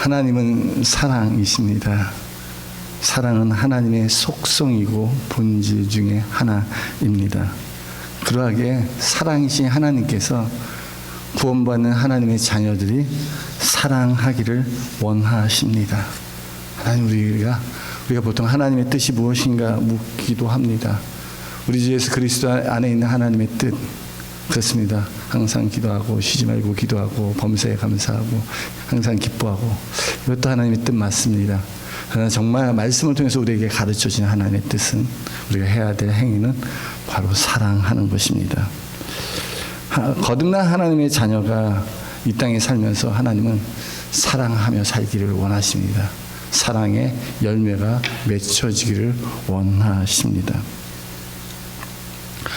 하나님은 사랑이십니다. 사랑은 하나님의 속성이고 본질 중에 하나입니다. 그러하기에 사랑이신 하나님께서 구원받는 하나님의 자녀들이 사랑하기를 원하십니다. 하나님, 우리가 보통 하나님의 뜻이 무엇인가 묻기도 합니다. 우리 주 예수 그리스도 안에 있는 하나님의 뜻, 그렇습니다. 항상 기도하고 쉬지 말고 기도하고 범사에 감사하고 항상 기뻐하고, 이것도 하나님의 뜻 맞습니다. 그러나 정말 말씀을 통해서 우리에게 가르쳐진 하나님의 뜻은, 우리가 해야 될 행위는 바로 사랑하는 것입니다. 거듭난 하나님의 자녀가 이 땅에 살면서 하나님은 사랑하며 살기를 원하십니다. 사랑의 열매가 맺혀지기를 원하십니다.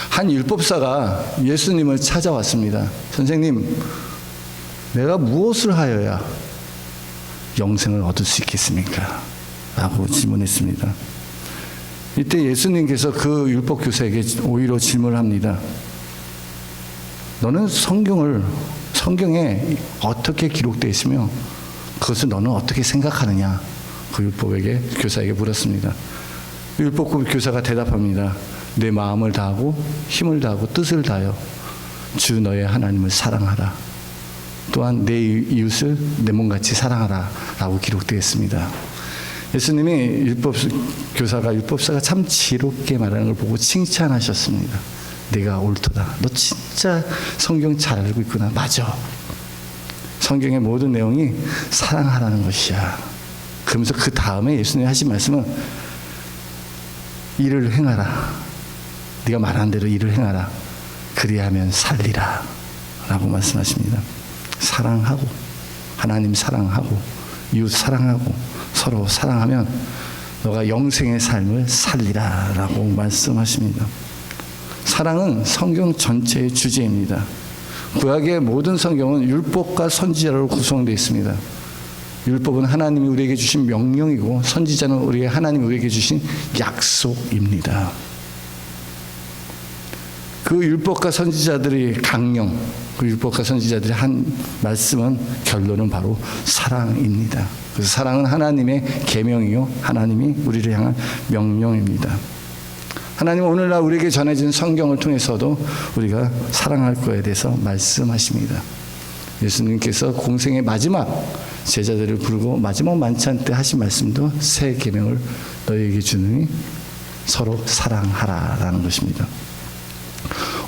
한 율법사가 예수님을 찾아왔습니다. 선생님, 내가 무엇을 하여야 영생을 얻을 수 있겠습니까? 라고 질문했습니다. 이때 예수님께서 그 율법교사에게 오히려 질문을 합니다. 너는 성경에 어떻게 기록되어 있으며 그것을 너는 어떻게 생각하느냐? 그 율법에게 교사에게 물었습니다. 율법 교사가 대답합니다. 내 마음을 다하고 힘을 다하고 뜻을 다하여 주 너의 하나님을 사랑하라. 또한 내 이웃을 내 몸같이 사랑하라 라고 기록되어 있습니다. 예수님이 율법사가 참 지롭게 말하는 걸 보고 칭찬하셨습니다. 내가 옳도다. 너 진짜 성경 잘 알고 있구나. 맞아. 성경의 모든 내용이 사랑하라는 것이야. 그러면서 그 다음에 예수님이 하신 말씀은 일을 행하라. 네가 말한 대로 일을 행하라. 그리하면 살리라 라고 말씀하십니다. 사랑하고, 하나님 사랑하고, 이웃 사랑하고, 서로 사랑하면 너가 영생의 삶을 살리라 라고 말씀하십니다. 사랑은 성경 전체의 주제입니다. 구약의 모든 성경은 율법과 선지자로 구성되어 있습니다. 율법은 하나님이 우리에게 주신 명령이고, 선지자는 하나님이 우리에게 주신 약속입니다. 그 율법과 선지자들의 강령, 그 율법과 선지자들이 한 말씀은, 결론은 바로 사랑입니다. 그래서 사랑은 하나님의 계명이요, 하나님이 우리를 향한 명령입니다. 하나님은 오늘날 우리에게 전해진 성경을 통해서도 우리가 사랑할 것에 대해서 말씀하십니다. 예수님께서 공생의 마지막 제자들을 부르고 마지막 만찬 때 하신 말씀도, 새 계명을 너희에게 주느니 서로 사랑하라라는 것입니다.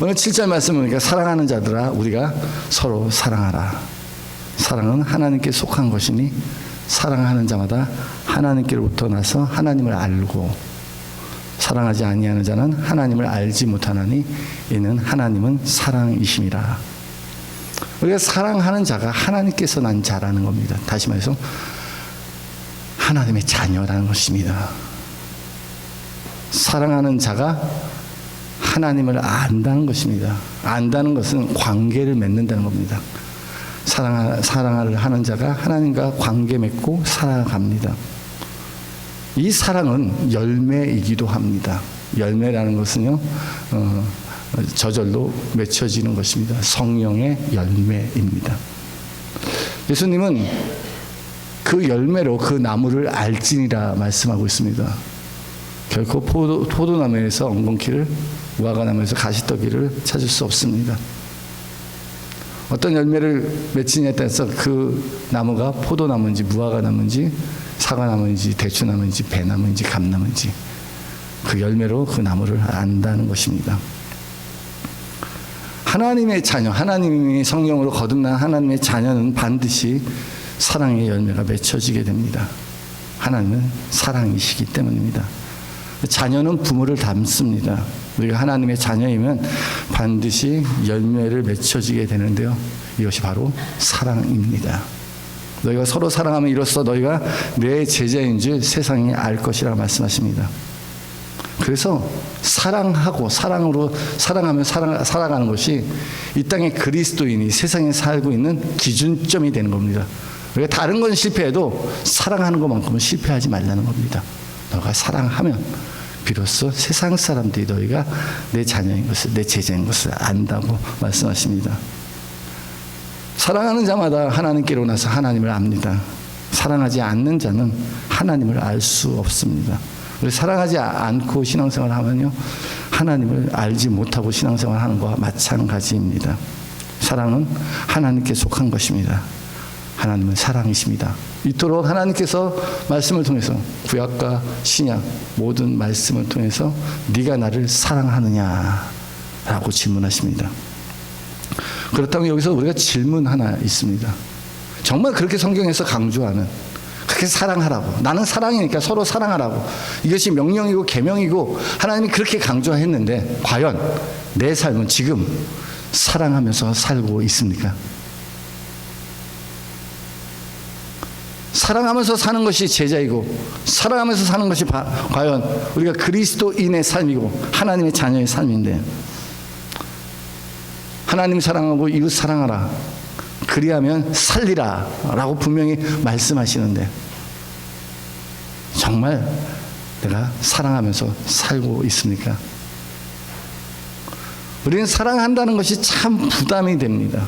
오늘 7절 말씀은, 그러니까 사랑하는 자들아 우리가 서로 사랑하라. 사랑은 하나님께 속한 것이니 사랑하는 자마다 하나님께로부터 나서 하나님을 알고, 사랑하지 아니하는 자는 하나님을 알지 못하나니 이는 하나님은 사랑이심이라. 우리가 사랑하는 자가 하나님께서 난 자라는 겁니다. 다시 말해서 하나님의 자녀라는 것입니다. 사랑하는 자가 하나님을 안다는 것입니다. 안다는 것은 관계를 맺는다는 겁니다. 사랑을 하는 자가 하나님과 관계 맺고 살아갑니다. 이 사랑은 열매이기도 합니다. 열매라는 것은요, 저절로 맺혀지는 것입니다. 성령의 열매입니다. 예수님은 그 열매로 그 나무를 알지니라 말씀하고 있습니다. 결코 포도나무에서 엉겅퀴를, 무화과나무에서 가시떡이를 찾을 수 없습니다. 어떤 열매를 맺히냐에 따라서 그 나무가 포도나무인지 무화과나무인지 사과나무인지 대추나무인지 배나무인지 감나무인지 그 열매로 그 나무를 안다는 것입니다. 하나님의 자녀, 하나님이 성령으로 거듭난 하나님의 자녀는 반드시 사랑의 열매가 맺혀지게 됩니다. 하나님은 사랑이시기 때문입니다. 자녀는 부모를 닮습니다. 우리가 하나님의 자녀이면 반드시 열매를 맺혀지게 되는데요, 이것이 바로 사랑입니다. 너희가 서로 사랑하면 이로써 너희가 내 제자인 줄 세상이 알 것이라 말씀하십니다. 그래서 사랑하고 사랑하며 살아가는 것이 이 땅의 그리스도인이 세상에 살고 있는 기준점이 되는 겁니다. 우리가 다른 건 실패해도 사랑하는 것만큼은 실패하지 말라는 겁니다. 너가 사랑하면 비로소 세상 사람들이 너희가 내 자녀인 것을, 내 제자인 것을 안다고 말씀하십니다. 사랑하는 자마다 하나님께로 나서 하나님을 압니다. 사랑하지 않는 자는 하나님을 알 수 없습니다. 우리 사랑하지 않고 신앙생활을 하면요, 하나님을 알지 못하고 신앙생활을 하는 것과 마찬가지입니다. 사랑은 하나님께 속한 것입니다. 하나님은 사랑이십니다. 이토록 하나님께서 말씀을 통해서, 구약과 신약 모든 말씀을 통해서 네가 나를 사랑하느냐라고 질문하십니다. 그렇다면 여기서 우리가 질문 하나 있습니다. 정말 그렇게 성경에서 강조하는, 그렇게 사랑하라고, 나는 사랑이니까 서로 사랑하라고, 이것이 명령이고 계명이고 하나님이 그렇게 강조했는데 과연 내 삶은 지금 사랑하면서 살고 있습니까? 사랑하면서 사는 것이 제자이고, 사랑하면서 사는 것이 과연 우리가 그리스도인의 삶이고 하나님의 자녀의 삶인데, 하나님 사랑하고 이웃 사랑하라, 그리하면 살리라 라고 분명히 말씀하시는데, 정말 내가 사랑하면서 살고 있습니까? 우리는 사랑한다는 것이 참 부담이 됩니다.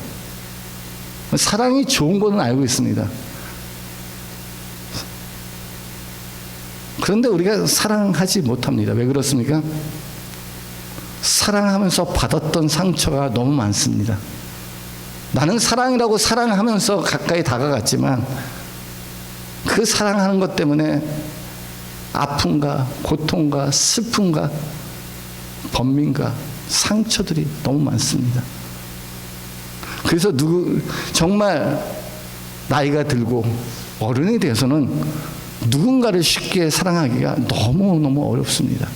사랑이 좋은 거는 알고 있습니다. 그런데 우리가 사랑하지 못합니다. 왜 그렇습니까? 사랑하면서 받았던 상처가 너무 많습니다. 나는 사랑이라고 사랑하면서 가까이 다가갔지만 그 사랑하는 것 때문에 아픔과 고통과 슬픔과 번민과 상처들이 너무 많습니다. 그래서 정말 나이가 들고 어른이 되어서는 누군가를 쉽게 사랑하기가 너무너무 어렵습니다.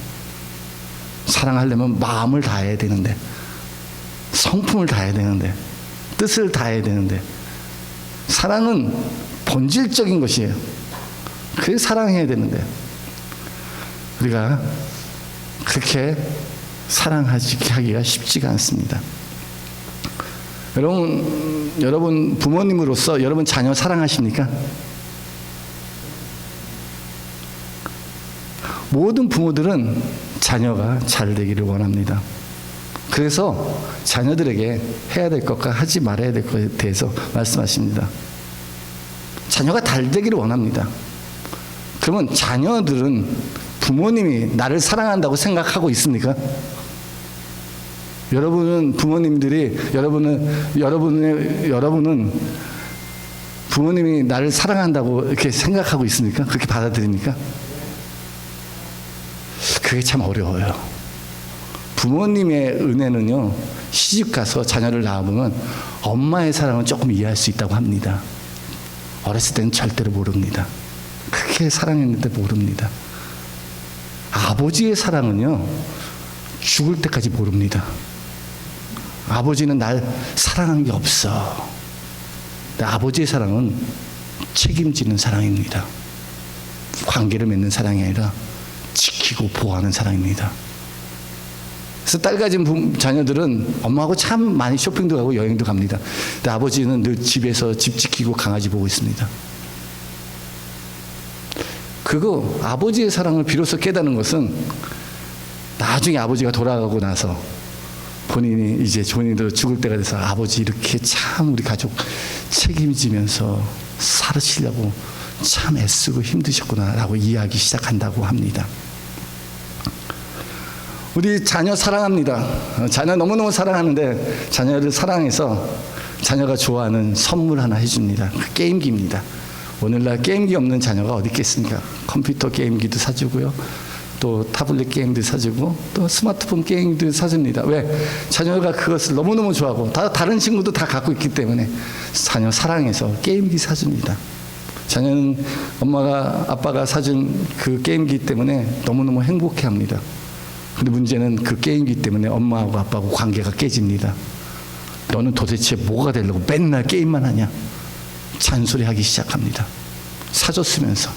사랑하려면 마음을 다해야 되는데, 성품을 다해야 되는데, 뜻을 다해야 되는데, 사랑은 본질적인 것이에요. 그게 사랑해야 되는데 우리가 그렇게 사랑하기가 쉽지가 않습니다. 여러분 부모님으로서 여러분 자녀 사랑하십니까? 모든 부모들은 자녀가 잘 되기를 원합니다. 그래서 자녀들에게 해야 될 것과 하지 말아야 될 것에 대해서 말씀하십니다. 자녀가 잘 되기를 원합니다. 그러면 자녀들은 부모님이 나를 사랑한다고 생각하고 있습니까? 여러분은 부모님이 나를 사랑한다고 이렇게 생각하고 있습니까? 그렇게 받아들입니까? 그게 참 어려워요. 부모님의 은혜는요, 시집 가서 자녀를 낳아보면 엄마의 사랑은 조금 이해할 수 있다고 합니다. 어렸을 때는 절대로 모릅니다. 그렇게 사랑했는데 모릅니다. 아버지의 사랑은요, 죽을 때까지 모릅니다. 아버지는 날 사랑한 게 없어. 근데 아버지의 사랑은 책임지는 사랑입니다. 관계를 맺는 사랑이 아니라 지키고 보호하는 사랑입니다. 그래서 딸 가진 자녀들은 엄마하고 참 많이 쇼핑도 가고 여행도 갑니다. 근데 아버지는 늘 집에서 집 지키고 강아지 보고 있습니다. 그거 아버지의 사랑을 비로소 깨닫는 것은 나중에 아버지가 돌아가고 나서 본인도 죽을 때가 돼서 아버지 이렇게 참 우리 가족 책임지면서 살으시려고 참 애쓰고 힘드셨구나라고 이해하기 시작한다고 합니다. 우리 자녀 사랑합니다. 자녀 너무너무 사랑하는데 자녀를 사랑해서 자녀가 좋아하는 선물 하나 해줍니다. 게임기입니다. 오늘날 게임기 없는 자녀가 어디 있겠습니까? 컴퓨터 게임기도 사주고요, 또 타블렛 게임도 사주고, 또 스마트폰 게임도 사줍니다. 왜? 자녀가 그것을 너무너무 좋아하고 다른 친구도 다 갖고 있기 때문에 자녀 사랑해서 게임기 사줍니다. 자녀는 아빠가 사준 그 게임기 때문에 너무너무 행복해합니다. 근데 문제는 그 게임기 때문에 엄마하고 아빠하고 관계가 깨집니다. 너는 도대체 뭐가 되려고 맨날 게임만 하냐? 잔소리하기 시작합니다. 사줬으면서.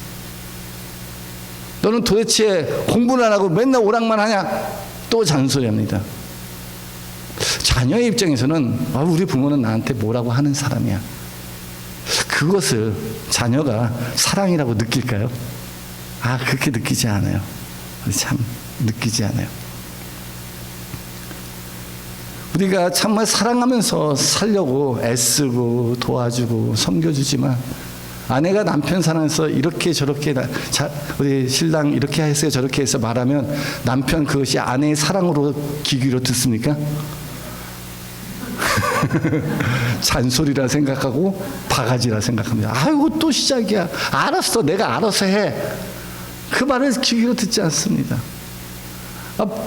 너는 도대체 공부를 안 하고 맨날 오락만 하냐? 또 잔소리합니다. 자녀의 입장에서는 우리 부모는 나한테 뭐라고 하는 사람이야. 그것을 자녀가 사랑이라고 느낄까요? 그렇게 느끼지 않아요. 참 느끼지 않아요. 우리가 정말 사랑하면서 살려고 애쓰고 도와주고 섬겨주지만 아내가 남편 사랑해서 이렇게 저렇게 우리 신랑 이렇게 해서 저렇게 해서 말하면 남편 그것이 아내의 사랑으로 귀기로 듣습니까? 잔소리라 생각하고 바가지라 생각합니다. 아이고 또 시작이야. 알았어, 내가 알아서 해. 그 말을 귀기로 듣지 않습니다.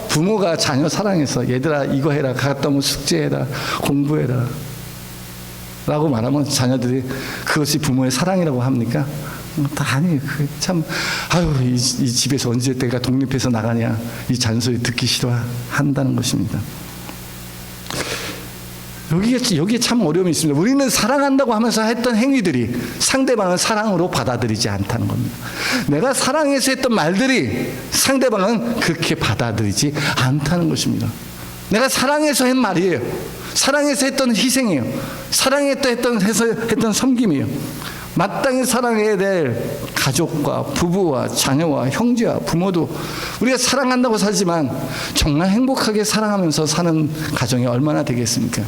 부모가 자녀 사랑해서 얘들아 이거 해라, 갔다 오면 숙제해라, 공부해라 라고 말하면 자녀들이 그것이 부모의 사랑이라고 합니까? 아니, 참, 아유, 이 집에서 언제 내가 독립해서 나가냐, 이 잔소리 듣기 싫어한다는 것입니다. 여기에 참 어려움이 있습니다. 우리는 사랑한다고 하면서 했던 행위들이 상대방을 사랑으로 받아들이지 않다는 겁니다. 내가 사랑해서 했던 말들이 상대방은 그렇게 받아들이지 않다는 것입니다. 내가 사랑해서 한 말이에요. 사랑해서 했던 희생이에요. 사랑해서 했던 섬김이에요. 마땅히 사랑해야 될 가족과 부부와 자녀와 형제와 부모도 우리가 사랑한다고 살지만 정말 행복하게 사랑하면서 사는 가정이 얼마나 되겠습니까?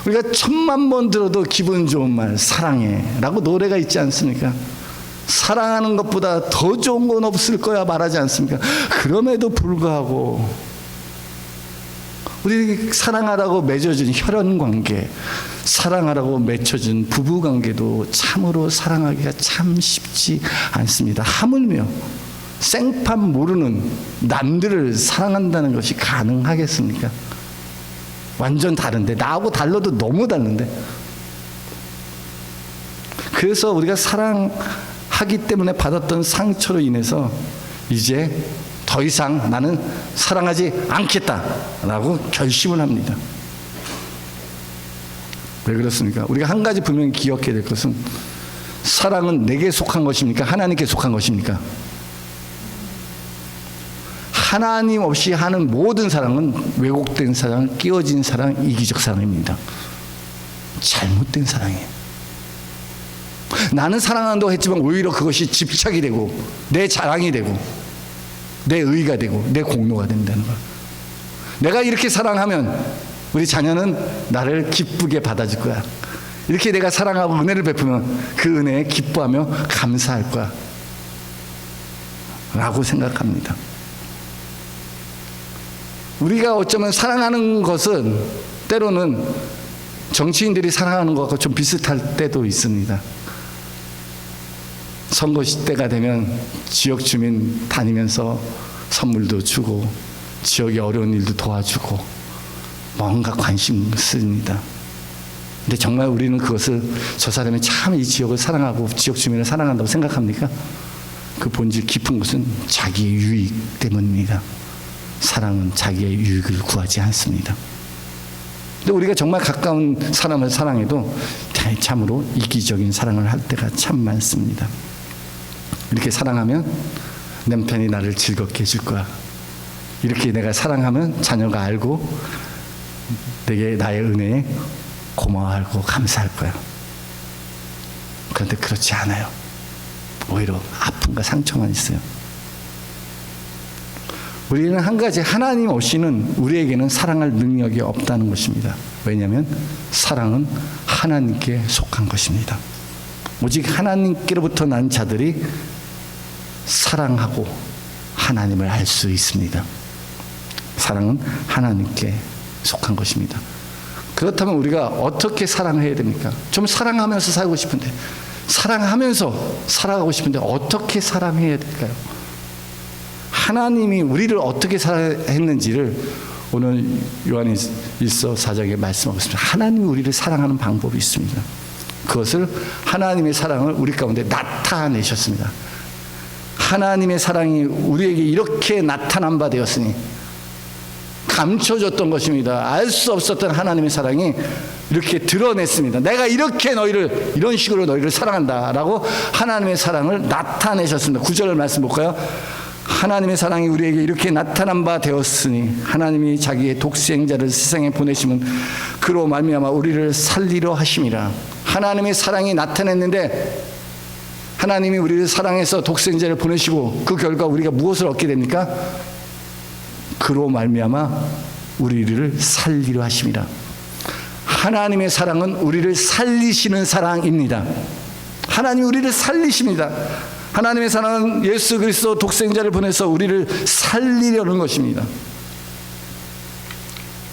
우리가 1000만 번 들어도 기분 좋은 말, 사랑해 라고 노래가 있지 않습니까? 사랑하는 것보다 더 좋은 건 없을 거야 말하지 않습니까? 그럼에도 불구하고 우리 사랑하라고 맺어진 혈연관계, 사랑하라고 맺혀진 부부관계도 참으로 사랑하기가 참 쉽지 않습니다. 하물며 생판 모르는 남들을 사랑한다는 것이 가능하겠습니까? 완전 다른데, 나하고 달라도 너무 다른데. 그래서 우리가 사랑하기 때문에 받았던 상처로 인해서 이제 더 이상 나는 사랑하지 않겠다라고 결심을 합니다. 왜 그렇습니까? 우리가 한 가지 분명히 기억해야 될 것은 사랑은 내게 속한 것입니까? 하나님께 속한 것입니까? 하나님 없이 하는 모든 사랑은 왜곡된 사랑, 끼워진 사랑, 이기적 사랑입니다. 잘못된 사랑이에요. 나는 사랑한다고 했지만 오히려 그것이 집착이 되고 내 자랑이 되고 내 의의가 되고 내 공로가 된다는 걸. 내가 이렇게 사랑하면 우리 자녀는 나를 기쁘게 받아줄 거야. 이렇게 내가 사랑하고 은혜를 베푸면 그 은혜에 기뻐하며 감사할 거야 라고 생각합니다. 우리가 어쩌면 사랑하는 것은 때로는 정치인들이 사랑하는 것과 좀 비슷할 때도 있습니다. 선거 때가 되면 지역 주민 다니면서 선물도 주고 지역의 어려운 일도 도와주고 뭔가 관심 씁니다. 근데 정말 우리는 그것을 저 사람이 참 이 지역을 사랑하고 지역 주민을 사랑한다고 생각합니까? 그 본질 깊은 것은 자기의 유익 때문입니다. 사랑은 자기의 유익을 구하지 않습니다. 근데 우리가 정말 가까운 사람을 사랑해도 참으로 이기적인 사랑을 할 때가 참 많습니다. 이렇게 사랑하면 남편이 나를 즐겁게 해줄 거야. 이렇게 내가 사랑하면 자녀가 알고 내게 나의 은혜에 고마워하고 감사할 거야. 그런데 그렇지 않아요. 오히려 아픔과 상처만 있어요. 우리는 한 가지, 하나님 없이는 우리에게는 사랑할 능력이 없다는 것입니다. 왜냐하면 사랑은 하나님께 속한 것입니다. 오직 하나님께로부터 난 자들이 사랑하고 하나님을 알 수 있습니다. 사랑은 하나님께 속한 것입니다. 그렇다면 우리가 어떻게 사랑해야 됩니까? 좀 사랑하면서 살고 싶은데, 사랑하면서 살아가고 싶은데 어떻게 사랑해야 될까요? 하나님이 우리를 어떻게 사랑했는지를 오늘 요한일서 4장에 말씀하고 있습니다. 하나님이 우리를 사랑하는 방법이 있습니다. 그것을 하나님의 사랑을 우리 가운데 나타내셨습니다. 하나님의 사랑이 우리에게 이렇게 나타난 바 되었으니, 감춰졌던 것입니다. 알 수 없었던 하나님의 사랑이 이렇게 드러냈습니다. 내가 이렇게 너희를, 이런 식으로 너희를 사랑한다라고 하나님의 사랑을 나타내셨습니다. 9절 말씀 볼까요? 하나님의 사랑이 우리에게 이렇게 나타난 바 되었으니 하나님이 자기의 독생자를 세상에 보내시면 그로 말미암아 우리를 살리려 하심이라. 하나님의 사랑이 나타냈는데 하나님이 우리를 사랑해서 독생자를 보내시고 그 결과 우리가 무엇을 얻게 됩니까? 그로 말미암아 우리를 살리려 하심이라. 하나님의 사랑은 우리를 살리시는 사랑입니다. 하나님이 우리를 살리십니다. 하나님의 사랑은 예수 그리스도 독생자를 보내서 우리를 살리려는 것입니다.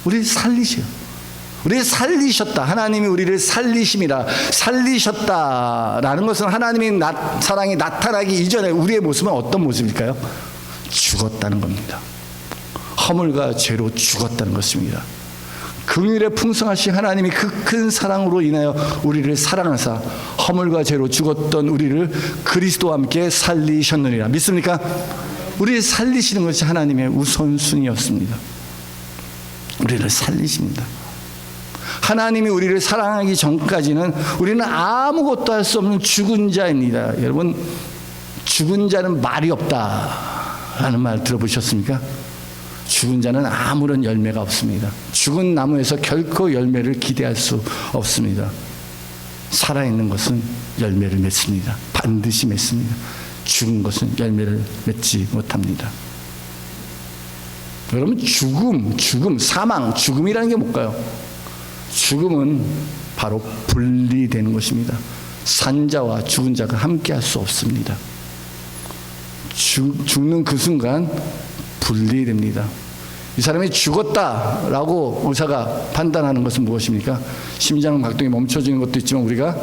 우리를 살리셔요. 우리를 살리셨다. 하나님이 우리를 살리심이라. 살리셨다라는 것은 하나님의 사랑이 나타나기 이전에 우리의 모습은 어떤 모습일까요? 죽었다는 겁니다. 허물과 죄로 죽었다는 것입니다. 긍휼에 풍성하신 하나님이 그 큰 사랑으로 인하여 우리를 사랑하사 허물과 죄로 죽었던 우리를 그리스도와 함께 살리셨느니라. 믿습니까? 우리를 살리시는 것이 하나님의 우선순위였습니다. 우리를 살리십니다. 하나님이 우리를 사랑하기 전까지는 우리는 아무것도 할 수 없는 죽은 자입니다. 여러분, 죽은 자는 말이 없다라는 말 들어보셨습니까? 죽은 자는 아무런 열매가 없습니다. 죽은 나무에서 결코 열매를 기대할 수 없습니다. 살아있는 것은 열매를 맺습니다. 반드시 맺습니다. 죽은 것은 열매를 맺지 못합니다. 여러분, 죽음, 사망, 죽음이라는 게 뭘까요? 죽음은 바로 분리되는 것입니다. 산자와 죽은 자가 함께 할 수 없습니다. 죽는 그 순간 분리됩니다. 이 사람이 죽었다라고 의사가 판단하는 것은 무엇입니까? 심장박동이 멈춰지는 것도 있지만 우리가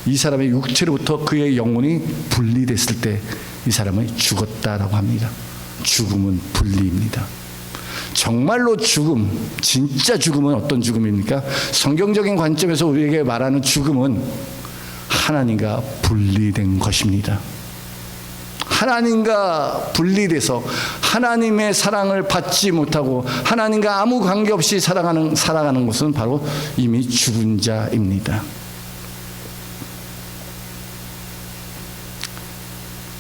이 사람의 육체로부터 그의 영혼이 분리됐을 때 이 사람은 죽었다라고 합니다. 죽음은 분리입니다. 정말로 죽음, 진짜 죽음은 어떤 죽음입니까? 성경적인 관점에서 우리에게 말하는 죽음은 하나님과 분리된 것입니다. 하나님과 분리돼서 하나님의 사랑을 받지 못하고 하나님과 아무 관계없이 살아가는 것은 바로 이미 죽은 자입니다.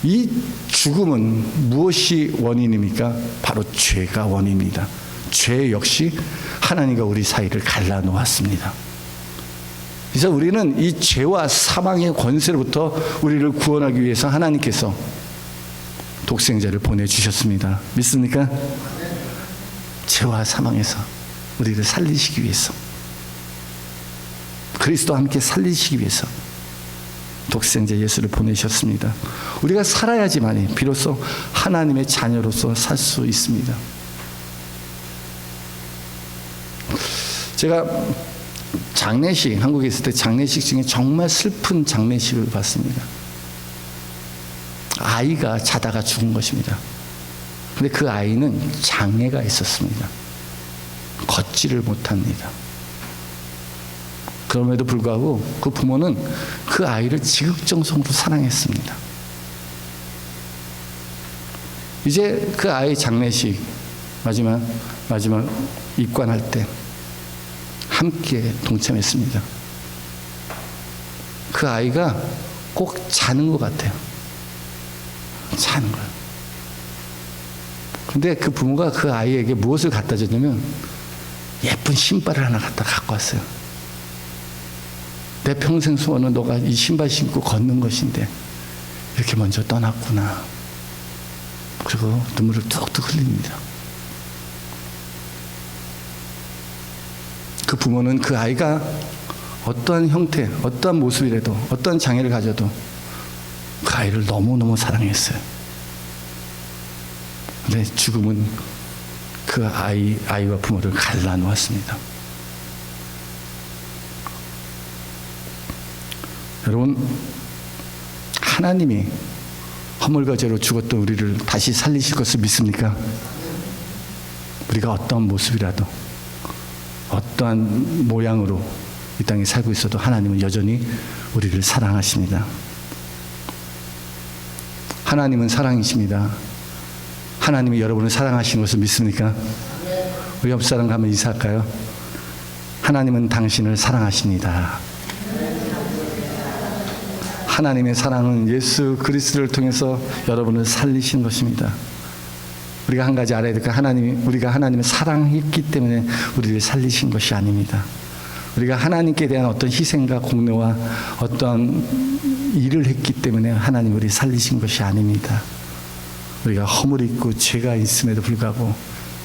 이 죽음은 무엇이 원인입니까? 바로 죄가 원인입니다. 죄 역시 하나님과 우리 사이를 갈라놓았습니다. 그래서 우리는 이 죄와 사망의 권세로부터 우리를 구원하기 위해서 하나님께서 독생자를 보내주셨습니다. 믿습니까? 죄와 사망에서 우리를 살리시기 위해서, 그리스도와 함께 살리시기 위해서 독생자 예수를 보내셨습니다. 우리가 살아야지만이 비로소 하나님의 자녀로서 살 수 있습니다. 제가 장례식, 한국에 있을 때 장례식 중에 정말 슬픈 장례식을 봤습니다. 아이가 자다가 죽은 것입니다. 근데 그 아이는 장애가 있었습니다. 걷지를 못합니다. 그럼에도 불구하고 그 부모는 그 아이를 지극정성으로 사랑했습니다. 이제 그 아이 장례식 마지막 입관할 때 함께 동참했습니다. 그 아이가 꼭 자는 것 같아요. 자는 거예요. 근데 그 부모가 그 아이에게 무엇을 갖다 줬냐면 예쁜 신발을 하나 갖고 왔어요. 내 평생 소원은 너가 이 신발 신고 걷는 것인데 이렇게 먼저 떠났구나. 그리고 눈물을 뚝뚝 흘립니다. 그 부모는 그 아이가 어떠한 형태, 어떠한 모습이라도, 어떠한 장애를 가져도 그 아이를 너무너무 사랑했어요. 근데 죽음은 그 아이와 부모를 갈라놓았습니다. 여러분, 하나님이 허물과 죄로 죽었던 우리를 다시 살리실 것을 믿습니까? 우리가 어떠한 모습이라도, 어떠한 모양으로 이 땅에 살고 있어도 하나님은 여전히 우리를 사랑하십니다. 하나님은 사랑이십니다. 하나님이 여러분을 사랑하시는 것을 믿습니까? 우리 옆 사람 가면 인사할까요? 하나님은 당신을 사랑하십니다. 하나님의 사랑은 예수 그리스도를 통해서 여러분을 살리신 것입니다. 우리가 한 가지 알아야 될 게 우리가 하나님을 사랑했기 때문에 우리를 살리신 것이 아닙니다. 우리가 하나님께 대한 어떤 희생과 공로와 어떤 일을 했기 때문에 하나님 우리를 살리신 것이 아닙니다. 우리가 허물이 있고 죄가 있음에도 불구하고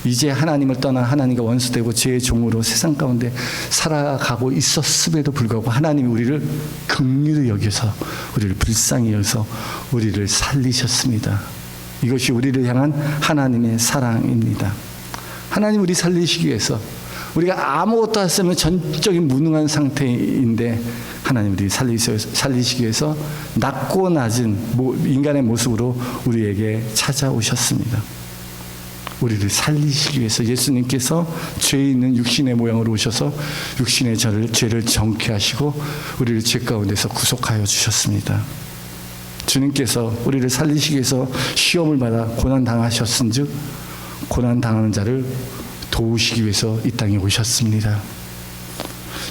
이제 하나님을 떠나 하나님과 원수되고 죄의 종으로 세상 가운데 살아가고 있었음에도 불구하고 하나님이 우리를 긍휼히 여겨서 우리를 불쌍히 여겨서 우리를 살리셨습니다. 이것이 우리를 향한 하나님의 사랑입니다. 하나님 우리 살리시기 위해서 우리가 아무것도 할 수 없는 전적인 무능한 상태인데 하나님 우리 살리시기 위해서 낮고 낮은 인간의 모습으로 우리에게 찾아오셨습니다. 우리를 살리시기 위해서 예수님께서 죄 있는 육신의 모양으로 오셔서 육신의 죄를 정케하시고 우리를 죄 가운데서 구속하여 주셨습니다. 주님께서 우리를 살리시기 위해서 시험을 받아 고난당하셨은즉 고난당하는 자를 도우시기 위해서 이 땅에 오셨습니다.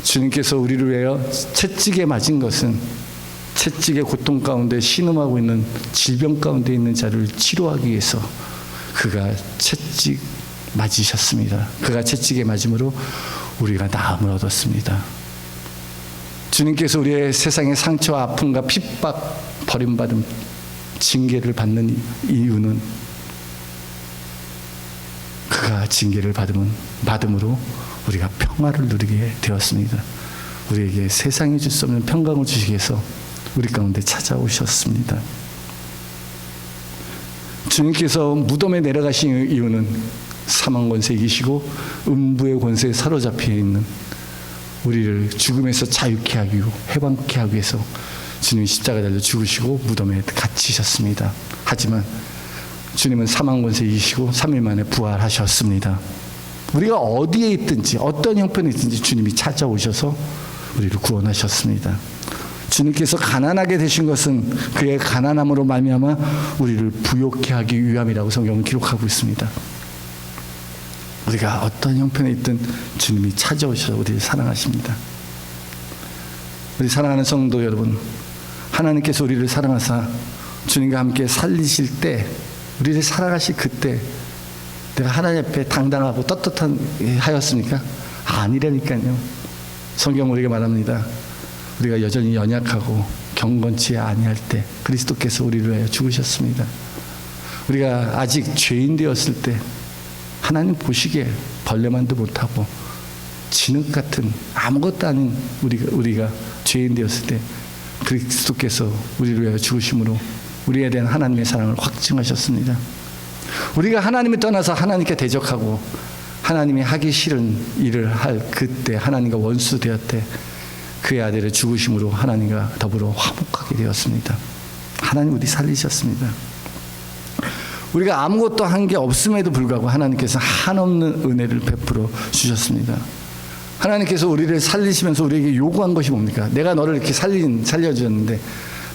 주님께서 우리를 위하여 채찍에 맞은 것은 채찍의 고통 가운데 신음하고 있는 질병 가운데 있는 자를 치료하기 위해서 그가 채찍 맞으셨습니다. 그가 채찍에 맞음으로 우리가 나음을 얻었습니다. 주님께서 우리의 세상의 상처와 아픔과 핍박, 버림받음, 징계를 받는 이유는 그가 징계를 받음으로 우리가 평화를 누리게 되었습니다. 우리에게 세상이 줄 수 없는 평강을 주시기 위해서 우리 가운데 찾아오셨습니다. 주님께서 무덤에 내려가신 이유는 사망 권세 이기시고 음부의 권세에 사로잡혀 있는 우리를 죽음에서 자유케 하기 위해 해방케 하기 위해서 주님이 십자가에 달려 죽으시고 무덤에 갇히셨습니다. 하지만 주님은 사망 권세 이기시고 3일 만에 부활하셨습니다. 우리가 어디에 있든지 어떤 형편에 있든지 주님이 찾아오셔서 우리를 구원하셨습니다. 주님께서 가난하게 되신 것은 그의 가난함으로 말미암아 우리를 부욕케 하기 위함이라고 성경은 기록하고 있습니다. 우리가 어떤 형편에 있든 주님이 찾아오셔서 우리를 사랑하십니다. 우리 사랑하는 성도 여러분, 하나님께서 우리를 사랑하사 주님과 함께 살리실 때, 우리를 사랑하실 그때 내가 하나님 앞에 당당하고 떳떳한 하였습니까? 아니라니까요. 성경 우리에게 말합니다. 우리가 여전히 연약하고 경건치 아니할 때 그리스도께서 우리를 위하여 죽으셨습니다. 우리가 아직 죄인 되었을 때 하나님 보시기에 벌레만도 못하고 진흙 같은 아무것도 아닌 우리가 죄인 되었을 때 그리스도께서 우리를 위하여 죽으심으로 우리에 대한 하나님의 사랑을 확증하셨습니다. 우리가 하나님을 떠나서 하나님께 대적하고 하나님이 하기 싫은 일을 할 그때 하나님과 원수 되었대 그의 아들의 죽으심으로 하나님과 더불어 화목하게 되었습니다. 하나님 우리 살리셨습니다. 우리가 아무것도 한 게 없음에도 불구하고 하나님께서 한없는 은혜를 베풀어 주셨습니다. 하나님께서 우리를 살리시면서 우리에게 요구한 것이 뭡니까? 내가 너를 이렇게 살려주었는데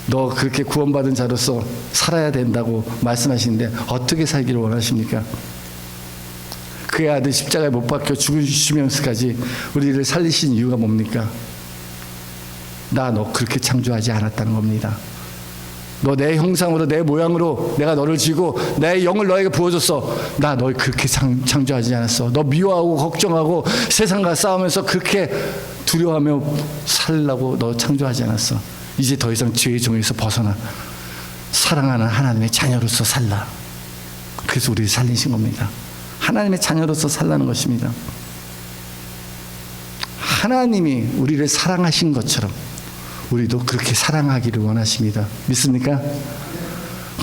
너 그렇게 구원받은 자로서 살아야 된다고 말씀하시는데 어떻게 살기를 원하십니까? 그의 아들 십자가에 못 박혀 죽으시면서까지 우리를 살리신 이유가 뭡니까? 나 너 그렇게 창조하지 않았다는 겁니다. 너 내 형상으로 내 모양으로 내가 너를 지고 내 영을 너에게 부어줬어. 나 널 그렇게 창조하지 않았어. 너 미워하고 걱정하고 세상과 싸우면서 그렇게 두려워하며 살라고 너 창조하지 않았어. 이제 더 이상 죄의 종에서 벗어나 사랑하는 하나님의 자녀로서 살라. 그래서 우리를 살리신 겁니다. 하나님의 자녀로서 살라는 것입니다. 하나님이 우리를 사랑하신 것처럼 우리도 그렇게 사랑하기를 원하십니다. 믿습니까?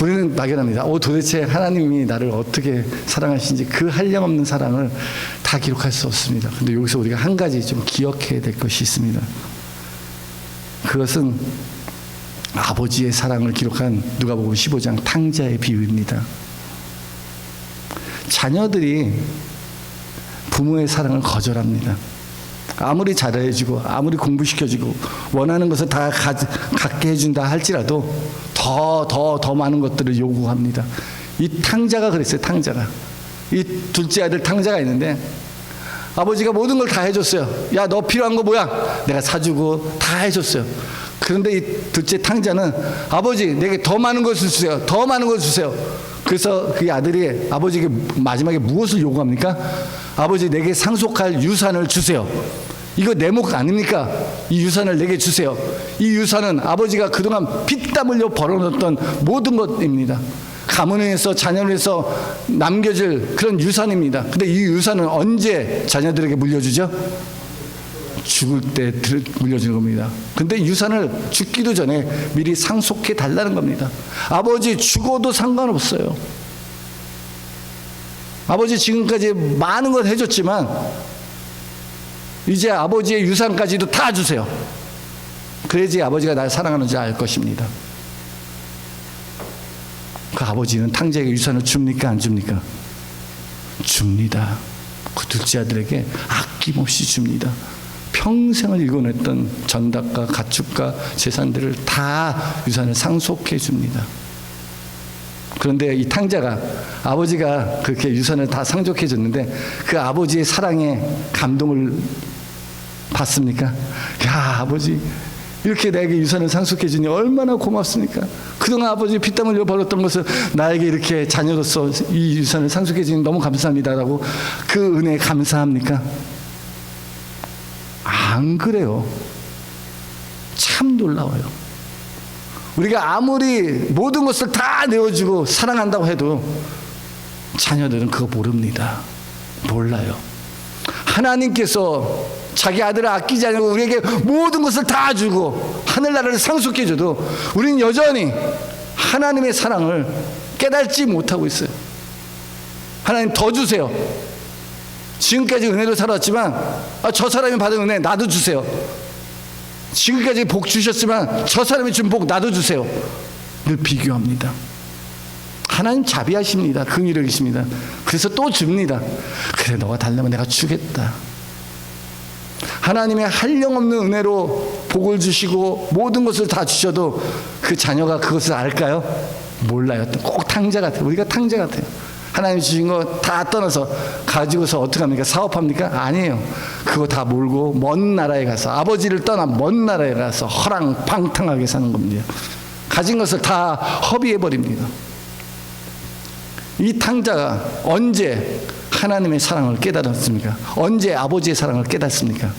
우리는 막연합니다. 도대체 하나님이 나를 어떻게 사랑하시는지 그 한량없는 사랑을 다 기록할 수 없습니다. 그런데 여기서 우리가 한 가지 좀 기억해야 될 것이 있습니다. 그것은 아버지의 사랑을 기록한 누가복음 15장 탕자의 비유입니다. 자녀들이 부모의 사랑을 거절합니다. 아무리 잘해주고 아무리 공부시켜주고 원하는 것을 다 갖게 해준다 할지라도 더 많은 것들을 요구합니다. 이 탕자가 그랬어요. 탕자가. 이 둘째 아들 탕자가 있는데 아버지가 모든 걸 다 해줬어요. 야, 너 필요한 거 뭐야? 내가 사주고 다 해줬어요. 그런데 이 둘째 탕자는 아버지 내게 더 많은 것을 주세요. 더 많은 것을 주세요. 그래서 그 아들이 아버지에게 마지막에 무엇을 요구합니까? 아버지 내게 상속할 유산을 주세요. 이거 내 목 아닙니까? 이 유산을 내게 주세요. 이 유산은 아버지가 그동안 피땀 흘려 벌어놓았던 모든 것입니다. 가문을 위해서 자녀를 위해서 남겨질 그런 유산입니다. 근데 이 유산은 언제 자녀들에게 물려주죠? 죽을 때 물려주는 겁니다. 근데 유산을 죽기도 전에 미리 상속해 달라는 겁니다. 아버지 죽어도 상관없어요. 아버지 지금까지 많은 걸 해줬지만 이제 아버지의 유산까지도 다 주세요. 그래야지 아버지가 날 사랑하는지 알 것입니다. 그 아버지는 탕자에게 유산을 줍니까 안 줍니까? 줍니다. 그 둘째 아들에게 아낌없이 줍니다. 평생을 일궈냈던 전닭과 가축과 재산들을 다 유산을 상속해 줍니다. 그런데 이 탕자가 아버지가 그렇게 유산을 다 상속해 줬는데 그 아버지의 사랑에 감동을 받습니까? 야, 아버지 이렇게 나에게 유산을 상속해 주니 얼마나 고맙습니까? 그동안 아버지 피땀 흘려 벌었던 것을 나에게 이렇게 자녀로서 이 유산을 상속해 주니 너무 감사합니다라고 그 은혜에 감사합니까? 안 그래요. 참 놀라워요. 우리가 아무리 모든 것을 다 내어주고 사랑한다고 해도 자녀들은 그거 모릅니다. 몰라요. 하나님께서 자기 아들을 아끼지 않고 우리에게 모든 것을 다 주고 하늘나라를 상속해 줘도 우리는 여전히 하나님의 사랑을 깨닫지 못하고 있어요. 하나님 더 주세요. 지금까지 은혜로 살았지만 저 사람이 받은 은혜 나도 주세요. 지금까지 복 주셨지만 저 사람이 준 복 나도 주세요. 늘 비교합니다. 하나님 자비하십니다. 긍휼하십니다. 그래서 또 줍니다. 그래 너가 달라면 내가 주겠다. 하나님의 한량없는 은혜로 복을 주시고 모든 것을 다 주셔도 그 자녀가 그것을 알까요? 몰라요. 꼭 탕자 같아요. 우리가 탕자 같아요. 하나님 주신 거 다 떠나서 가지고서 어떻게 합니까? 사업합니까? 아니에요. 그거 다 몰고 먼 나라에 가서 아버지를 떠나 먼 나라에 가서 허랑방탕하게 사는 겁니다. 가진 것을 다 허비해버립니다. 이 탕자가 언제 하나님의 사랑을 깨달았습니까? 언제 아버지의 사랑을 깨닫습니까?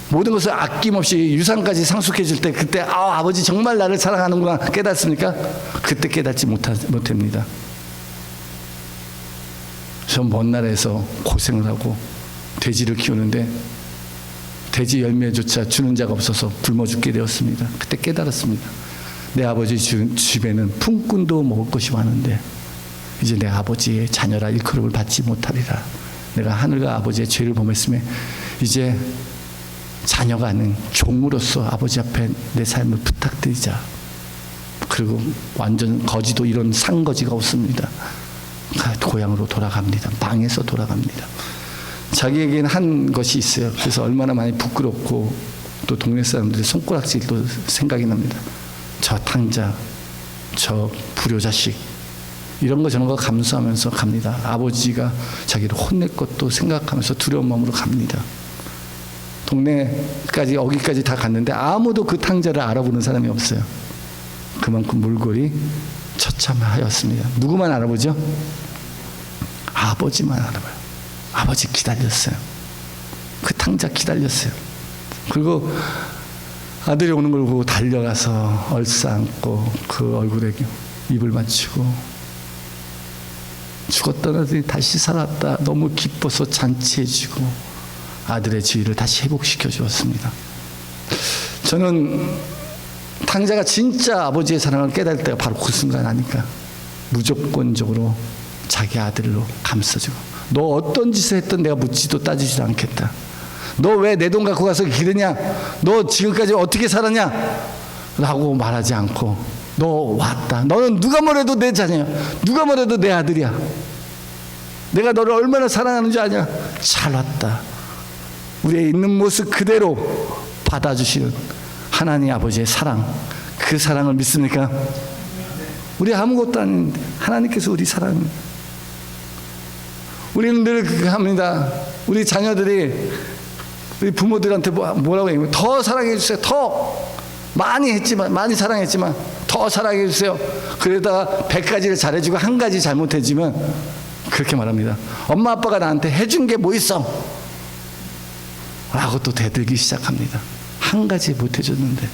모든 것을 아낌없이 유산까지 상속해 줄 때 그때 아버지 정말 나를 사랑하는구나 깨닫습니까? 그때 깨닫지 못합니다. 저 먼 나라에서 고생을 하고 돼지를 키우는데 돼지 열매조차 주는 자가 없어서 굶어 죽게 되었습니다. 그때 깨달았습니다. 내 아버지 집에는 품꾼도 먹을 것이 많은데 이제 내 아버지의 자녀라 일컬음을 받지 못하리라. 내가 하늘과 아버지의 죄를 범했으며 이제 자녀가 아닌 종으로서 아버지 앞에 내 삶을 부탁드리자. 그리고 완전 거지도 이런 상거지가 없습니다. 고향으로 돌아갑니다. 방에서 돌아갑니다. 자기에게는 한 것이 있어요. 그래서 얼마나 많이 부끄럽고 또 동네 사람들의 손가락질도 생각이 납니다. 저 탕자, 저 불효자식 이런 거 저런 거 감수하면서 갑니다. 아버지가 자기를 혼낼 것도 생각하면서 두려운 마음으로 갑니다. 동네까지 여기까지 다 갔는데 아무도 그 탕자를 알아보는 사람이 없어요. 그만큼 물골이 처참하였습니다. 누구만 알아보죠? 아버지만 알아봐요. 아버지 기다렸어요. 그 탕자 기다렸어요. 그리고 아들이 오는 걸 보고 달려가서 얼싸안고 그 얼굴에 입을 맞추고 죽었던 아들이 다시 살았다. 너무 기뻐서 잔치해주고 아들의 지위를 다시 회복시켜 주었습니다. 저는 탕자가 진짜 아버지의 사랑을 깨달을 때가 바로 그 순간 아닐까. 무조건적으로 자기 아들로 감싸주고 너 어떤 짓을 했든 내가 묻지도 따지지도 않겠다. 너 왜 내 돈 갖고 가서 기르냐? 너 지금까지 어떻게 살았냐? 라고 말하지 않고 너 왔다. 너는 누가 뭐래도 내 자녀야. 누가 뭐래도 내 아들이야. 내가 너를 얼마나 사랑하는 줄 아냐? 잘 왔다. 우리의 있는 모습 그대로 받아주시는 하나님 아버지의 사랑. 그 사랑을 믿습니까? 우리 아무것도 아닌데 하나님께서 우리 사랑합니다. 우리는 늘 합니다. 우리 자녀들이 우리 부모들한테 뭐라고 얘기해요? 더 사랑해 주세요. 더 많이 했지만 많이 사랑했지만 더 사랑해 주세요. 그러다가 100가지를 잘해주고 한 가지 잘못해주면 그렇게 말합니다. 엄마 아빠가 나한테 해준 게 뭐 있어? 라고 또 대들기 시작합니다. 한 가지 못 해줬는데.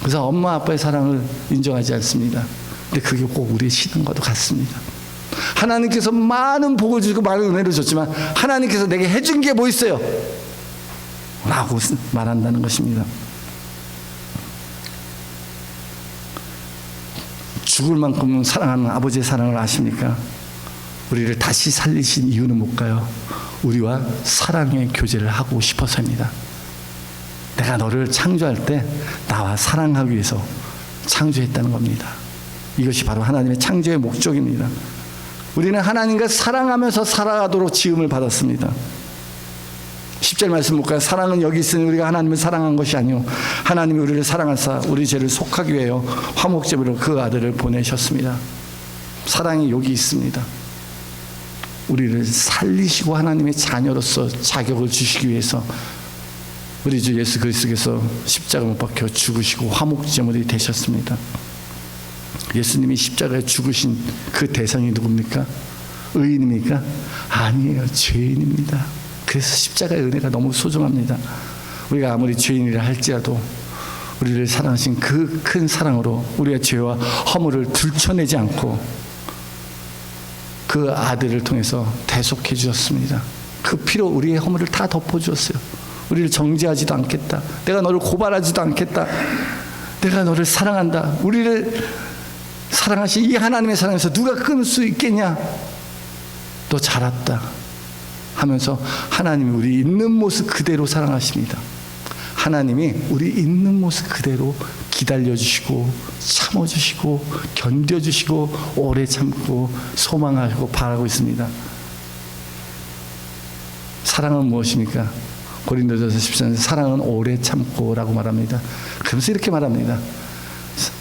그래서 엄마 아빠의 사랑을 인정하지 않습니다. 근데 그게 꼭 우리의 신앙과도 같습니다. 하나님께서 많은 복을 주고 많은 은혜를 줬지만 하나님께서 내게 해준 게 뭐 있어요? 라고 말한다는 것입니다. 죽을 만큼 사랑하는 아버지의 사랑을 아십니까? 우리를 다시 살리신 이유는 뭘까요? 우리와 사랑의 교제를 하고 싶어서입니다. 내가 너를 창조할 때 나와 사랑하기 위해서 창조했다는 겁니다. 이것이 바로 하나님의 창조의 목적입니다. 우리는 하나님과 사랑하면서 살아가도록 지음을 받았습니다. 10절 말씀 볼까요? 사랑은 여기 있으니 우리가 하나님을 사랑한 것이 아니요 하나님이 우리를 사랑하사 우리 죄를 속하기 위하여 화목제물로 그 아들을 보내셨습니다. 사랑이 여기 있습니다. 우리를 살리시고 하나님의 자녀로서 자격을 주시기 위해서 우리 주 예수 그리스도께서 십자가 못 박혀 죽으시고 화목제물이 되셨습니다. 예수님이 십자가에 죽으신 그 대상이 누굽니까? 의인입니까? 아니에요. 죄인입니다. 그래서 십자가의 은혜가 너무 소중합니다. 우리가 아무리 죄인이라 할지라도 우리를 사랑하신 그 큰 사랑으로 우리의 죄와 허물을 들춰내지 않고 그 아들을 통해서 대속해 주셨습니다. 그 피로 우리의 허물을 다 덮어주었어요. 우리를 정죄하지도 않겠다. 내가 너를 고발하지도 않겠다. 내가 너를 사랑한다. 우리를 사랑하신 이 하나님의 사랑에서 누가 끊을 수 있겠냐? 너 잘 왔다 하면서 하나님이 우리 있는 모습 그대로 사랑하십니다. 하나님이 우리 있는 모습 그대로 기다려주시고 참아주시고 견뎌주시고 오래 참고 소망하고 바라고 있습니다. 사랑은 무엇입니까? 고린도전서 14장 사랑은 오래 참고라고 말합니다. 그러면서 이렇게 말합니다.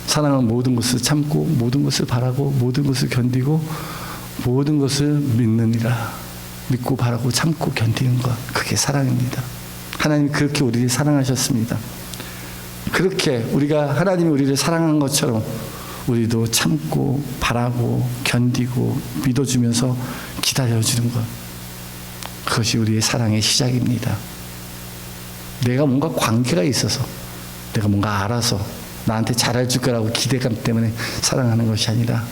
사랑은 모든 것을 참고 모든 것을 바라고 모든 것을 견디고 모든 것을 믿느니라. 믿고 바라고 참고 견디는 것, 그게 사랑입니다. 하나님이 그렇게 우리를 사랑하셨습니다. 그렇게 우리가 하나님이 우리를 사랑한 것처럼 우리도 참고 바라고 견디고 믿어주면서 기다려주는 것, 그것이 우리의 사랑의 시작입니다. 내가 뭔가 관계가 있어서 내가 뭔가 알아서 나한테 잘해줄 거라고 기대감 때문에 사랑하는 것이 아니라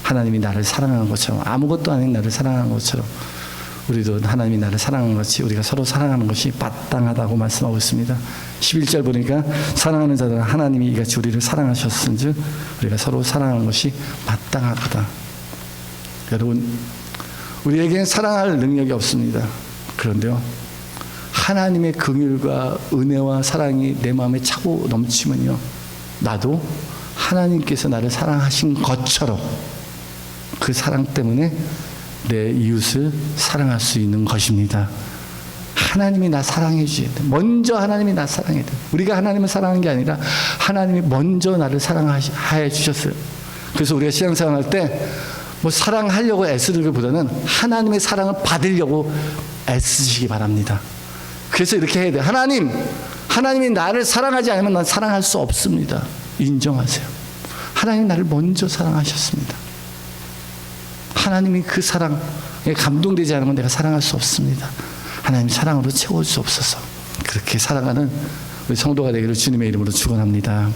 하나님이 나를 사랑하는 것처럼 아무것도 아닌 나를 사랑하는 것처럼 우리도 하나님이 나를 사랑하는 것이 우리가 서로 사랑하는 것이 마땅하다고 말씀하고 있습니다. 11절 보니까 사랑하는 자들은 하나님이 이같이 우리를 사랑하셨은즉 우리가 서로 사랑하는 것이 마땅하다. 여러분, 우리에게는 사랑할 능력이 없습니다. 그런데요, 하나님의 긍휼과 은혜와 사랑이 내 마음에 차고 넘치면요, 나도 하나님께서 나를 사랑하신 것처럼 그 사랑 때문에 내 이웃을 사랑할 수 있는 것입니다. 하나님이 나 사랑해 주셔야 돼. 먼저 하나님이 나 사랑해야 돼. 우리가 하나님을 사랑하는 게 아니라 하나님이 먼저 나를 사랑해 주셨어요. 그래서 우리가 신앙생활할 때 뭐 사랑하려고 애쓰는 것보다는 하나님의 사랑을 받으려고 애쓰시기 바랍니다. 그래서 이렇게 해야 돼. 하나님이 나를 사랑하지 않으면 난 사랑할 수 없습니다. 인정하세요. 하나님이 나를 먼저 사랑하셨습니다. 하나님이 그 사랑에 감동되지 않으면 내가 사랑할 수 없습니다. 하나님 사랑으로 채워주옵소서. 그렇게 살아가는 우리 성도가 되기를 주님의 이름으로 축원합니다.